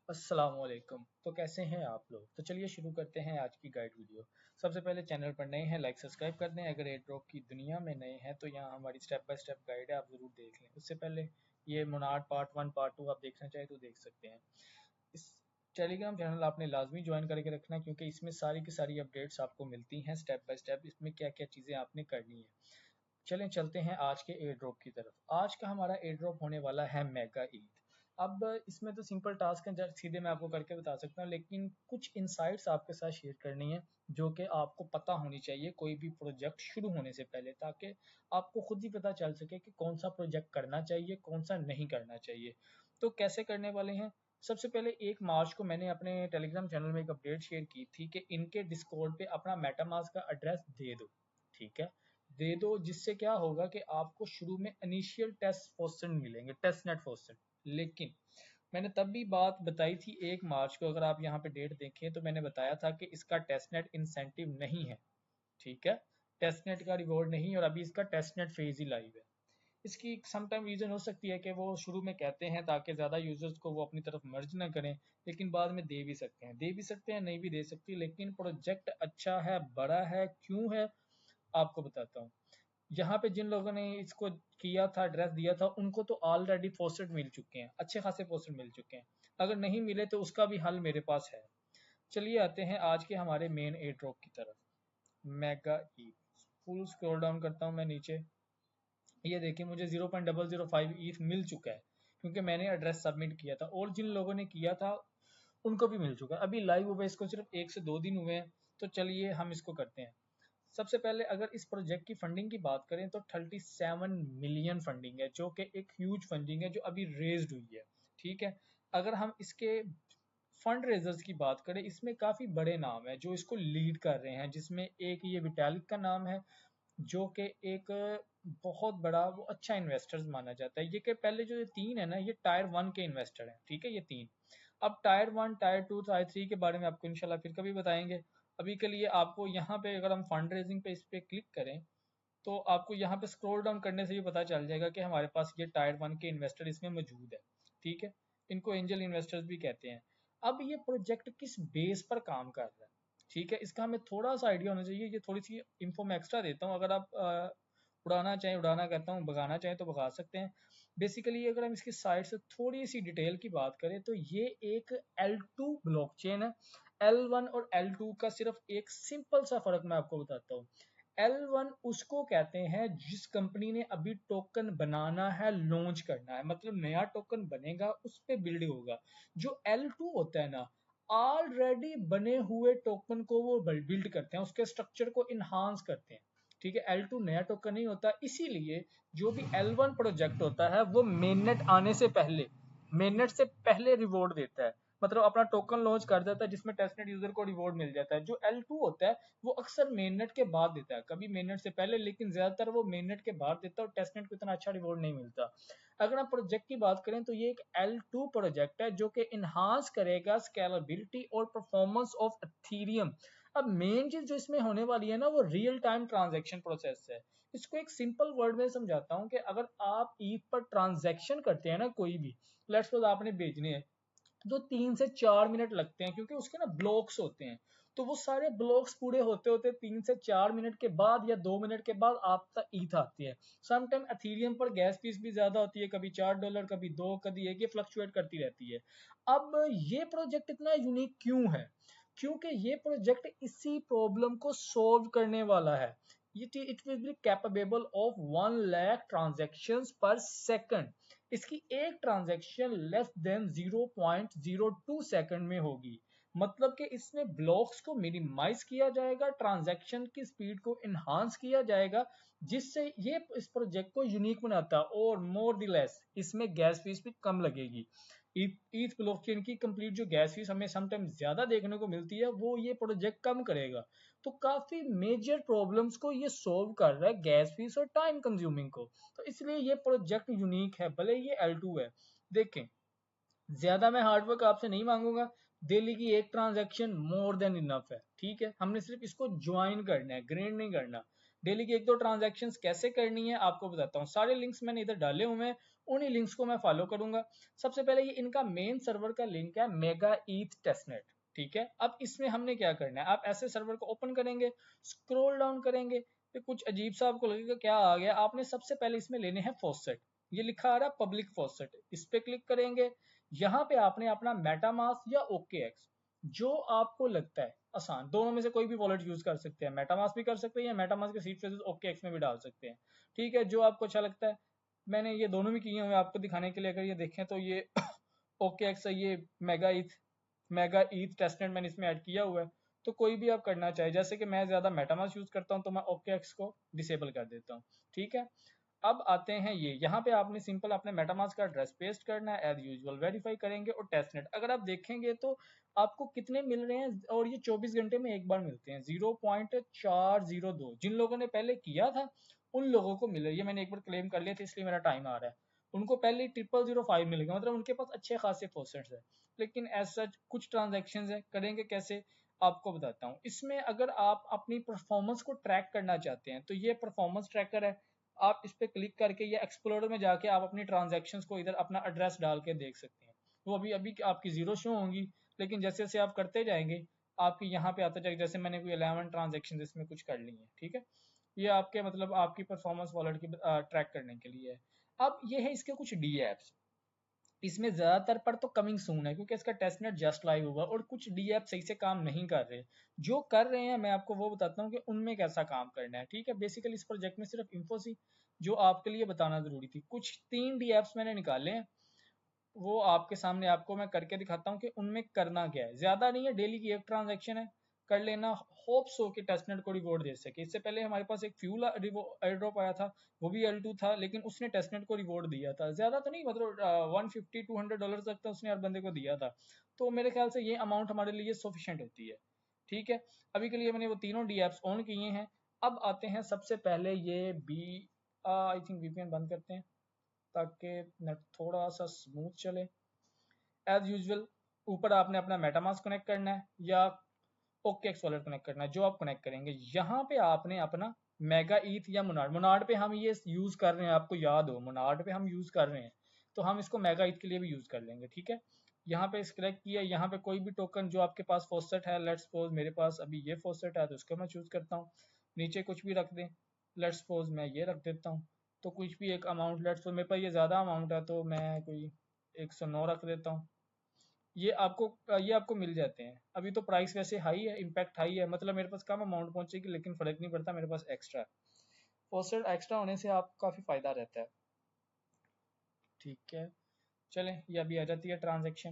अस्सलामुअलैकुम। तो कैसे हैं आप लोग? तो चलिए शुरू करते हैं आज की गाइड वीडियो। सबसे पहले चैनल पर नए हैं लाइक सब्सक्राइब कर दें। अगर एयर ड्रॉप की दुनिया में नए हैं तो यहाँ हमारी स्टेप बाय स्टेप गाइड है, आप ज़रूर देख लें। उससे पहले ये मोनार्ड पार्ट 1 पार्ट 2 आप देखना चाहें तो देख सकते हैं। इस टेलीग्राम चैनल आपने लाजमी ज्वाइन करके रखना, क्योंकि इसमें सारी की सारी अपडेट्स आपको मिलती हैं स्टेप बाय स्टेप, इसमें क्या क्या चीज़ें आपने करनी है। चलें चलते हैं आज के एयर ड्रॉप की तरफ। आज का हमारा एयर ड्रॉप होने वाला है मेगा ईद। अब इसमें तो सिंपल टास्क है, सीधे मैं आपको करके बता सकता हूँ, लेकिन कुछ इंसाइट्स आपके साथ शेयर करनी है जो कि आपको पता होनी चाहिए कोई भी प्रोजेक्ट शुरू होने से पहले, ताकि आपको खुद ही पता चल सके कि कौन सा प्रोजेक्ट करना चाहिए कौन सा नहीं करना चाहिए। तो कैसे करने वाले हैं? सबसे पहले 1 मार्च को मैंने अपने टेलीग्राम चैनल में एक अपडेट शेयर की थी कि इनके डिस्कॉर्ड पे अपना मेटामास्क का एड्रेस दे दो। ठीक है, दे दो, जिससे क्या होगा कि आपको शुरू में इनिशियल टेस्ट परसेंट मिलेंगे, टेस्ट नेट परसेंट। लेकिन मैंने तब भी बात बताई थी 1 मार्च को, अगर आप यहाँ पे डेट देखें तो मैंने बताया था कि इसका टेस्ट नेट इंसेंटिव नहीं है। ठीक है, टेस्ट नेट का रिवॉर्ड नहीं है और अभी इसका टेस्ट नेट फेज ही लाइव है। इसकी समटाइम रीजन हो सकती है कि वो शुरू में कहते हैं ताकि ज़्यादा यूजर्स को वो अपनी तरफ मर्ज ना करें, लेकिन बाद में दे भी सकते हैं, नहीं भी दे सकती। लेकिन प्रोजेक्ट अच्छा है, बड़ा है, क्यों है आपको बताता हूँ। यहाँ पे जिन लोगों ने इसको किया था, एड्रेस दिया था, उनको तो ऑलरेडी पोस्टेड मिल चुके हैं, अच्छे खासे पोस्टेड मिल चुके हैं। अगर नहीं मिले तो उसका भी हल मेरे पास है। चलिए आते हैं आज के हमारे मेन एयर ड्रॉप की तरफ। मेगा ई, फुल स्क्रॉल डाउन करता हूँ मैं नीचे। ये देखिए मुझे 0.005 ईथ मिल चुका है, क्योंकि मैंने एड्रेस सबमिट किया था और जिन लोगों ने किया था उनको भी मिल चुका है। अभी लाइव हुए इसको सिर्फ 1 से 2 दिन हुए हैं। तो चलिए हम इसको करते हैं। सबसे पहले अगर इस प्रोजेक्ट की फंडिंग की बात करें तो 37 मिलियन फंडिंग है, जो कि एक ह्यूज फंडिंग है जो अभी रेज्ड हुई है। ठीक है, अगर हम इसके फंड रेजर्स की बात करें, इसमें काफ़ी बड़े नाम है जो इसको लीड कर रहे हैं, जिसमें एक ये विटालिक का नाम है, जो कि एक बहुत बड़ा वो अच्छा इन्वेस्टर्स माना जाता है। ये कि पहले जो ये तीन है ना, ये टायर 1 के इन्वेस्टर हैं। ठीक है, ये तीन। अब टायर 1, टायर 2, टायर 3 के बारे में आपको इंशाल्लाह फिर कभी बताएंगे। अभी के लिए आपको यहाँ पे अगर हम फंड रेजिंग पे इस पे क्लिक करें तो आपको यहाँ पे स्क्रॉल डाउन करने से भी पता चल जाएगा कि हमारे पास ये टायर 1 के इन्वेस्टर इसमें मौजूद है। ठीक है, इनको एंजल इन्वेस्टर्स भी कहते हैं। अब ये प्रोजेक्ट किस बेस पर काम कर रहा है, ठीक है, इसका हमें थोड़ा सा आइडिया होना चाहिए। ये थोड़ी सी इन्फो मैं एक्स्ट्रा देता हूँ, अगर आप उड़ाना चाहें उड़ाना, कहता हूँ भगाना चाहें तो भगा सकते हैं। बेसिकली अगर हम इसकी साइड से थोड़ी सी डिटेल की बात करें तो ये एक L2 ब्लॉकचेन है। L1 और L2 का सिर्फ एक सिंपल सा फर्क मैं आपको बताता हूँ। L1 उसको कहते हैं जिस कंपनी ने अभी टोकन बनाना है, लॉन्च करना है, मतलब नया टोकन बनेगा उस पे बिल्ड होगा। जो L2 होता है ना, ऑलरेडी बने हुए टोकन को वो बिल्ड करते हैं, उसके स्ट्रक्चर को इन्हांस करते हैं। ठीक है, L2 नया टोकन नहीं होता, इसीलिए जो भी L1 प्रोजेक्ट होता है वो मेननेट आने से पहले, मेननेट से पहले रिवॉर्ड देता है, मतलब अपना टोकन लॉन्च कर देता है जिसमें टेस्टनेट यूजर को रिवॉर्ड मिल जाता है। जो L2 होता है वो अक्सर मेननेट के बाद देता है, कभी मेननेट से पहले, लेकिन ज्यादातर वो मेननेट के बाद देता है और टेस्टनेट को इतना अच्छा रिवॉर्ड नहीं मिलता। अगर आप प्रोजेक्ट की बात करें तो ये एक L2 प्रोजेक्ट है जो कि इन्हांस करेगा स्केलेबिलिटी और परफॉर्मेंस ऑफ एथीरियम। अब मेन चीज जो इसमें होने वाली है ना, वो रियल टाइम ट्रांजैक्शन प्रोसेस है। इसको एक सिंपल वर्ड में समझाता हूँ कि अगर आप ईथ पर ट्रांजैक्शन करते हैं ना, कोई भी, लेट्स सपोज आपने भेजने हैं, तो 3 से 4 मिनट लगते हैं, क्योंकि उसके ना ब्लॉक्स होते हैं। तो वो सारे ब्लॉक्स पूरे होते होते 3 से 4 मिनट के बाद या 2 मिनट के बाद आप तक ईथ आती है। समटाइम एथीरियम पर गैस फीस भी ज्यादा होती है, कभी $4, कभी 2, कभी 1, ये फ्लक्चुएट करती रहती है। अब ये प्रोजेक्ट इतना यूनिक क्यों है? क्योंकि ये प्रोजेक्ट इसी प्रॉब्लम को सॉल्व करने वाला है। It will be capable of 1 lakh transactions पर सेकंड। इसकी एक ट्रांजैक्शन लेस देन 0.02 सेकंड में होगी। मतलब कि इसमें ब्लॉक्स को मिनिमाइज किया जाएगा, ट्रांजैक्शन की स्पीड को इन्हांस किया जाएगा, जिससे ये इस प्रोजेक्ट को यूनिक बनाता है। और मोर दी लेस इसमें गैस फीस भी कम लगेगी। ईथ ब्लॉकचेन की कंप्लीट जो गैस फीस हमें समटाइम ज्यादा देखने को मिलती है, वो ये प्रोजेक्ट कम करेगा। तो काफी मेजर प्रॉब्लम्स को ये सोल्व कर रहा है, गैस फीस और टाइम कंज्यूमिंग को। तो इसलिए ये प्रोजेक्ट यूनिक है, भले ये L2 है। देखें, ज्यादा मैं हार्डवर्क आपसे नहीं मांगूंगा, डेली की एक ट्रांजैक्शन मोर देन इनफ है। ठीक है, हमने सिर्फ इसको ज्वाइन करना है, ग्रेड नहीं करना। डेली की 1-2 ट्रांजैक्शंस कैसे करनी है आपको बताता हूँ। सारे लिंक्स मैंने इधर डाले हुए हैं, उन्हीं लिंक्स को मैं फॉलो करूंगा। सबसे पहले ये इनका मेन सर्वर का लिंक है मेगा ईथ टेस्टनेट, ठीक है। अब इसमें हमने क्या करना है, आप ऐसे सर्वर को ओपन करेंगे, स्क्रॉल डाउन करेंगे, फिर कुछ अजीब सा आपको लगेगा क्या आ गया, आपने सबसे पहले इसमें लेने हैं फॉसेट, ये लिखा आ रहा है पब्लिक फॉसेट, इस पे क्लिक करेंगे। यहाँ पे आपने अपना मेटामास्क या OKX जो आपको लगता है आसान, दोनों में से कोई भी वॉलेट यूज कर सकते हैं, मेटामास्क भी कर सकते हैं या मेटामास्क के सीड फ्रेजेस OKX में भी डाल सकते हैं, ठीक है, जो आपको अच्छा लगता है। मैंने ये दोनों भी किए हुए आपको दिखाने के लिए, अगर ये देखें तो ये OKX है, ये मेगा ईथ टेस्टनेट मैंने इसमें ऐड किया हुआ है। तो कोई भी आप करना चाहे, जैसे कि मैं ज्यादा मेटामास्क यूज करता हूँ तो मैं OKX को डिसेबल कर देता हूँ, ठीक है। अब आते हैं ये, यहाँ पे आपने सिंपल अपने मेटामास्क का एड्रेस पेस्ट करना है, एज यूजुअल वेरीफाई करेंगे और टेस्टनेट। अगर आप देखेंगे तो आपको कितने मिल रहे हैं, और ये 24 घंटे में एक बार मिलते हैं, 0.402। जिन लोगों ने पहले किया था उन लोगों को मिल रही है, मैंने एक बार क्लेम कर लिया था इसलिए मेरा टाइम आ रहा है, उनको पहले 0005 मिलेगा, मतलब उनके पास अच्छे खासे फॉसेट्स है। लेकिन एज सच कुछ ट्रांजेक्शन है, करेंगे कैसे आपको बताता हूँ। इसमें अगर आप अपनी परफॉर्मेंस को ट्रैक करना चाहते हैं तो ये परफॉर्मेंस ट्रैकर है, आप इस पर क्लिक करके या एक्सप्लोरर में जाके आप अपनी ट्रांजैक्शंस को इधर अपना एड्रेस डाल के देख सकते हैं। वो अभी अभी आपकी जीरो शो होंगी, लेकिन जैसे जैसे आप करते जाएंगे आपकी यहाँ पे आता जाएगा। जैसे मैंने कोई 11 ट्रांजेक्शन इसमें कुछ कर ली है, ठीक है, ये आपके मतलब आपकी परफॉर्मेंस वॉलेट की ट्रैक करने के लिए है। अब ये है इसके कुछ डी एप्स, इसमें ज्यादातर पर तो कमिंग सून है क्योंकि इसका टेस्टनेट जस्ट लाइव हुआ, और कुछ डी ऐप सही से काम नहीं कर रहे। जो कर रहे हैं मैं आपको वो बताता हूँ कि उनमें कैसा काम करना है, ठीक है। बेसिकली इस प्रोजेक्ट में सिर्फ इन्फोसी जो आपके लिए बताना जरूरी थी। कुछ 3 डी एप्स मैंने निकाले हैं, वो आपके सामने आपको मैं करके दिखाता हूँ कि उनमें करना क्या है। ज्यादा नहीं है, डेली की 1 ट्रांजेक्शन है, कर लेना, होप्स हो कि टेस्टनेट को रिवॉर्ड दे सके। इससे पहले हमारे पास एक फ्यूल एयर ड्रॉप आया था, वो भी L2 था, लेकिन उसने टेस्टनेट को रिवॉर्ड दिया था, ज्यादा तो नहीं, मतलब $150-200 तक तो उसने हर बंदे को दिया था। तो मेरे ख्याल से ये अमाउंट हमारे लिए सफिशियंट होती है, ठीक है। अभी के लिए मैंने वो तीनों डी एप्स ऑन किए हैं। अब आते हैं सबसे पहले ये बी, आई थिंक VPN बंद करते हैं ताकि नेट थोड़ा सा स्मूथ चले। एज यूजुअल ऊपर आपने अपना मेटामास्क कनेक्ट करना है या OKX वॉलेट कनेक्ट करना है, जो आप कनेक्ट करेंगे। यहाँ पे आपने अपना मेगा ईथ या मोनाड पे हम ये यूज कर रहे हैं, आपको याद हो मोनाड पे हम यूज कर रहे हैं, तो हम इसको मेगा ईथ के लिए भी यूज कर लेंगे, ठीक है। यहाँ पे सिलेक्ट किया, यहाँ पे कोई भी टोकन जो आपके पास फॉसेट है, लेट्स सपोज मेरे पास अभी ये फॉसेट है तो इसको मैं चूज करता हूँ। नीचे कुछ भी रख दें, लेट्स सपोज मैं ये रख देता हूँ, तो कुछ भी एक अमाउंट, लेट्स सपोज मेरे पास ये ज्यादा अमाउंट है तो मैं कोई 109 रख देता हूँ। ये आपको मिल जाते हैं। अभी तो प्राइस वैसे हाई है, इम्पैक्ट हाई है, मतलब मेरे पास कम अमाउंट पहुंचेगी लेकिन फर्क नहीं पड़ता, मेरे पास एक्स्ट्रा है। पोस्टेड एक्स्ट्रा होने से आपको काफ़ी फ़ायदा रहता है, ठीक है। चलें, ये अभी आ जाती है ट्रांजेक्शन।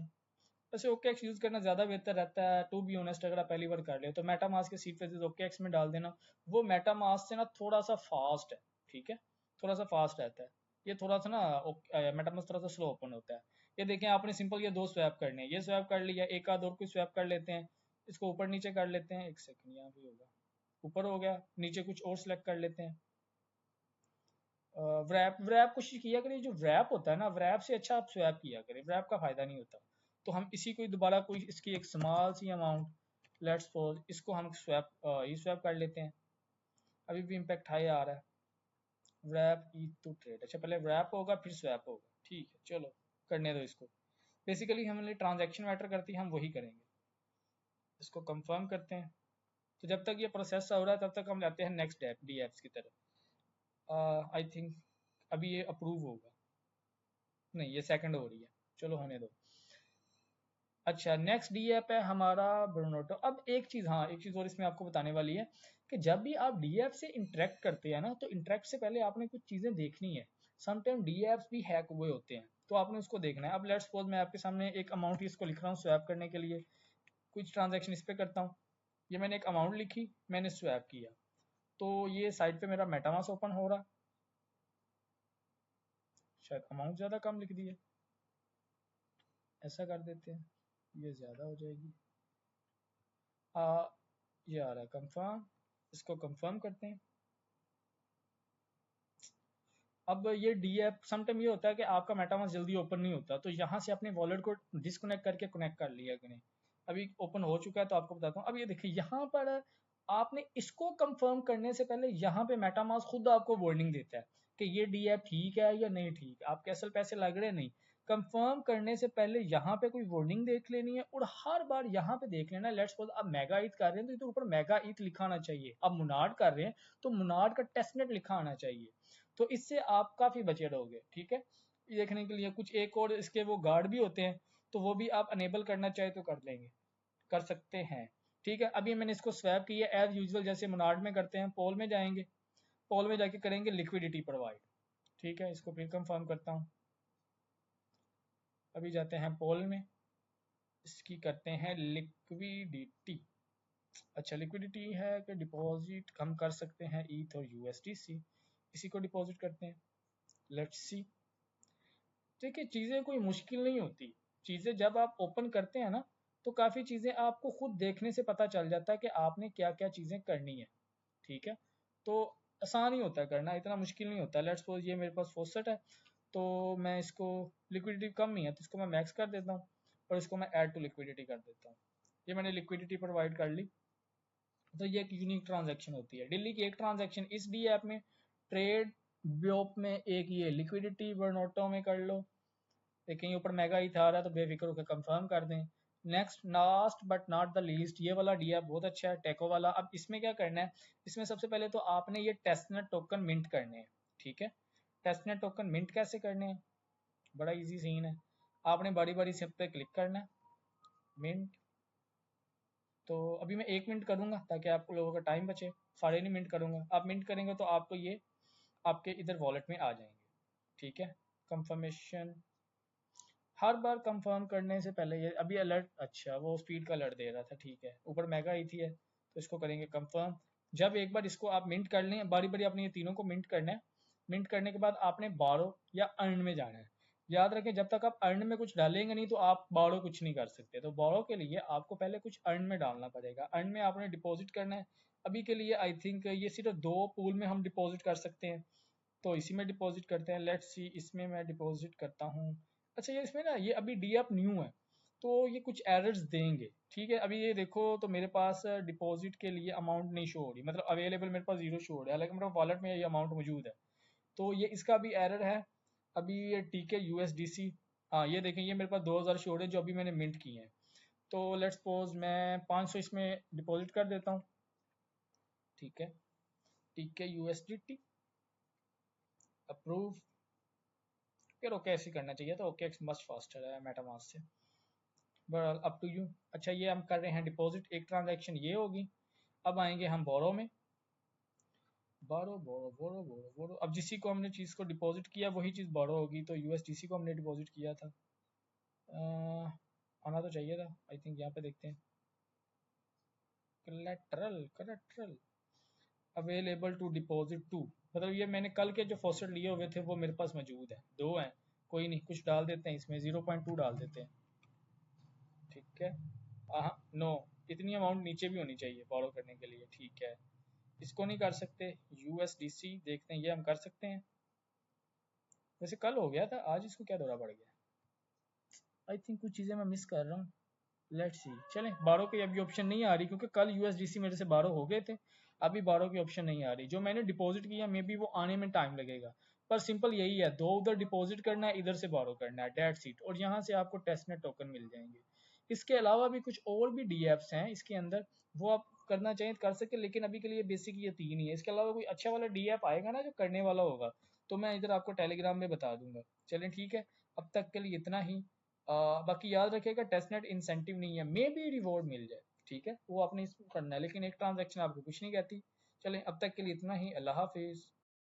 वैसे OKX यूज़ करना ज़्यादा बेहतर रहता है, टू बी ऑनेस्ट। अगर आप पहली बार कर ले तो मेटामास्क के सीड फ्रेजेस OKX में डाल देना, वो मेटामास्क से ना थोड़ा सा फास्ट है, ठीक है, थोड़ा सा फास्ट रहता है। ये थोड़ा सा ना मेटामास्क थोड़ा सा स्लो ओपन होता है। ये देखें, आपने सिंपल ये 2 स्वैप करने हैं, ये स्वैप कर लिया, एक आध और कोई स्वैप कर लेते हैं, इसको ऊपर नीचे कर लेते हैं, एक सेकंड यहाँ पे होगा, ऊपर हो गया, नीचे कुछ और सिलेक्ट कर लेते हैं। व्रैप व्रैप कोशिश किया करिए, जो व्रैप होता है ना, व्रैप से अच्छा आप स्वैप किया करें, व्रैप का फायदा नहीं होता। तो हम इसी को दोबारा कोई इसकी एक स्मॉल सी अमाउंट, लेट्स सपोज इसको हम स्वैप ये स्वैप कर लेते हैं। अभी भी इम्पैक्ट हाई आ रहा है। व्रैप ई टू ट्रेड, अच्छा पहले व्रैप होगा फिर स्वैप होगा, ठीक है, चलो करने दो इसको। बेसिकली हमारे ट्रांजैक्शन मैटर करती है, हम वही करेंगे। इसको कंफर्म करते हैं। तो जब तक ये प्रोसेस हो रहा है तब तक हम जाते हैं नेक्स्ट ऐप डी एप्स की तरफ। आई थिंक अभी ये अप्रूव होगा, नहीं ये सेकंड हो रही है, चलो होने दो। अच्छा, नेक्स्ट डी ऐप है हमारा ब्रोनोटो। अब एक चीज़, हाँ एक चीज़ और इसमें आपको बताने वाली है कि जब भी आप डी ऐप से इंटरेक्ट करते हैं ना, तो इंटरेक्ट से पहले आपने कुछ चीज़ें देखनी है। समटाइम डी ऐप्स भी हैक हुए होते हैं, तो आपने उसको देखना है। अब लेट्स सपोज मैं आपके सामने एक अमाउंट इसको लिख रहा हूँ स्वैप करने के लिए, कुछ ट्रांजेक्शन इस पर करता हूँ। ये मैंने एक अमाउंट लिखी, मैंने स्वैप किया, तो ये साइड पे मेरा मेटामास्क ओपन हो रहा। शायद अमाउंट ज़्यादा कम लिख दी है, ऐसा कर देते हैं, ये ज़्यादा हो जाएगी। ये आ रहा है कंफर्म, इसको कंफर्म करते हैं। अब ये डी ऐप समटाइम ये होता है कि आपका मेटामास्क जल्दी ओपन नहीं होता, तो यहाँ से अपने वॉलेट को डिस्कनेक्ट करके कनेक्ट कर लिया करें। अभी ओपन हो चुका है तो आपको बताता हूँ। अब ये देखिए यहाँ पर आपने इसको कंफर्म करने से पहले यहाँ पे मेटामास्क खुद आपको वार्निंग देता है कि ये डी ऐप ठीक है या नहीं ठीक, आपके असल पैसे लग रहे नहीं। कंफर्म करने से पहले यहाँ पे कोई वार्निंग देख लेनी है और हर बार यहाँ पे देख लेना। लेट्स सपोज आप मेगा ईथ कर रहे हैं तो इधर ऊपर मेगा ईथ लिखा आना चाहिए। आप मुनार्ड कर रहे हैं तो मुनार्ड का टेस्टनेट लिखा आना चाहिए। तो इससे आप काफी बचे रहोगे। ठीक है, ये देखने के लिए कुछ एक और इसके वो गार्ड भी होते हैं, तो वो भी आप अनेबल करना चाहे तो कर लेंगे, कर सकते हैं। ठीक है, अभी मैंने इसको स्वैप किया एज यूजुअल, जैसे मोनार्ड में करते हैं। पोल में जाएंगे, पोल में जाके करेंगे लिक्विडिटी प्रोवाइड। ठीक है, इसको फिर कंफर्म करता हूँ। अभी जाते हैं पोल में, इसकी करते हैं लिक्विडिटी। अच्छा, लिक्विडिटी है कि डिपॉजिट हम कर सकते हैं ईथ और यूएसडीसी, इसी को डिपॉजिट करते हैं। Let's see. देखिए, चीज़ें कोई मुश्किल नहीं होती। चीज़ें जब आप ओपन करते हैं ना, तो काफ़ी चीज़ें आपको खुद देखने से पता चल जाता है कि आपने क्या क्या चीज़ें करनी है। ठीक है, तो आसान ही होता है करना, इतना मुश्किल नहीं होता। लेट्स सपोज ये मेरे पास फॉसेट है, तो मैं इसको लिक्विडिटी कम ही है तो इसको मैं मैक्स कर देता हूँ और इसको मैं ऐड टू लिक्विडिटी कर देता हूँ। ये मैंने लिक्विडिटी प्रोवाइड कर ली। तो ये एक यूनिक ट्रांजैक्शन होती है। डेली की एक ट्रांजैक्शन इस डी ऐप में, ट्रेड ब्योप में एक ये लिक्विडिटी वर्नोटो में कर लो। कहीं ऊपर मेगा ही था रहा है तो बेफिक्र होकर कंफर्म कर दें। Next, last but not the least, ये वाला डी ऐप बहुत अच्छा है, टेको वाला। अब इसमें क्या करना है, इसमें सबसे पहले तो आपने ये टेस्टनेट टोकन मिंट करने हैं। ठीक है, टेस्टनेट टोकन मिंट कैसे करने हैं, बड़ा इजी सीन है। आपने बारी बारी से पे क्लिक करना है, मिंट। तो अभी मैं 1 मिनट करूंगा ताकि आप लोगों का टाइम बचे, साढ़े नहीं मिनट करूंगा। आप मिनट करेंगे तो आपको ये आपके इधर वॉलेट में आ जाएंगे। ठीक है, कंफर्मेशन हर बार कंफर्म करने से पहले ये अभी अलर्ट, अच्छा वो स्पीड का अलर्ट दे रहा था। ठीक है, ऊपर मेगा आई थी है तो इसको करेंगे कंफर्म। जब एक बार इसको आप मिंट कर लें, बारी बारी आपने ये तीनों को मिंट करना है। मिंट करने के बाद आपने बारो या अर्न में जाना है। याद रखें, जब तक आप अर्न में कुछ डालेंगे नहीं तो आप बारो कुछ नहीं कर सकते। तो बारो के लिए आपको पहले कुछ अर्न में डालना पड़ेगा। अर्न में आपने डिपॉजिट करना है। अभी के लिए आई थिंक ये सिर्फ 2 पूल में हम डिपॉजिट कर सकते हैं, तो इसी में डिपॉजिट करते हैं। लेट्स सी, इसमें मैं डिपॉजिट करता हूँ। अच्छा, ये इसमें ना, ये अभी डी ऐप न्यू है तो ये कुछ एरर्स देंगे। ठीक है, अभी ये देखो तो मेरे पास डिपॉजिट के लिए अमाउंट नहीं शो हो रही, मतलब अवेलेबल मेरे पास 0 शो हो रहा है, हालांकि मेरे वॉलेट में ये अमाउंट मौजूद है। तो ये इसका भी एरर है। अभी ये टीके यूएसडीसी, हाँ ये देखें, ये मेरे पास 2000 शो हो रहे हैं जो अभी मैंने मिंट किए हैं। तो लेट्स सपोज मैं 500 इसमें डिपॉजिट कर देता हूँ। ठीक है, टीके यूएसडीटी अप्रूव। फिर ओके ऐसे करना चाहिए, तो ओके मच फास्टर है मेटामास्क से। But up to you. अच्छा, ये हम कर रहे हैं डिपॉजिट, एक ट्रांजैक्शन ये होगी। अब आएंगे हम बोरो में, बोरो बोरो बोरो बोरो बोरो। अब जिसी को हमने चीज़ को डिपॉजिट किया वही चीज़ बोरो होगी। तो यूएसडीसी को हमने डिपॉजिट किया था, आना तो चाहिए था। आई थिंक यहाँ पे देखते हैं, कलेट्रल कलेट्रल अवेलेबल टू डिपॉजिट टू, मतलब ये मैंने कल के जो फॉसेट लिए हुए थे वो मेरे पास मौजूद है, 2 हैं। कोई नहीं, कुछ डाल देते हैं इसमें, 0.2 डाल देते हैं। ठीक है, हाँ नो, इतनी अमाउंट नीचे भी होनी चाहिए बोरो करने के लिए। ठीक है, इसको नहीं कर सकते। यूएसडीसी देखते हैं, ये हम कर सकते हैं। वैसे कल हो गया था, आज इसको क्या दौरा पड़ गया। आई थिंक कुछ चीज़ें मैं मिस कर रहा हूँ। लेट्स सी, चलें। बारो की अभी ऑप्शन नहीं आ रही क्योंकि कल यूएसडीसी मेरे से बारो हो गए थे। अभी बारो की ऑप्शन नहीं आ रही। जो मैंने डिपॉजिट किया मे बी वो आने में टाइम लगेगा, पर सिंपल यही है, 2 उधर डिपॉजिट करना है, इधर से बारो करना है, डेट सीट। और यहाँ से आपको टेस्टनेट टोकन मिल जाएंगे। इसके अलावा भी कुछ और भी डी एप्स हैं इसके अंदर, वो आप करना चाहें कर सके, लेकिन अभी के लिए बेसिक ये 3 ही है। इसके अलावा कोई अच्छा वाला डी ऐप आएगा ना जो करने वाला होगा, तो मैं इधर आपको टेलीग्राम में बता दूंगा। चलें ठीक है, अब तक के लिए इतना ही। बाकी याद रखिएगा, टेस्टनेट इंसेंटिव नहीं है, मे बी रिवॉर्ड मिल जाए। ठीक है, वो आपने इसको करना है, लेकिन एक ट्रांजैक्शन आपको कुछ नहीं कहती। चलें, अब तक के लिए इतना ही। अल्लाह हाफिज़।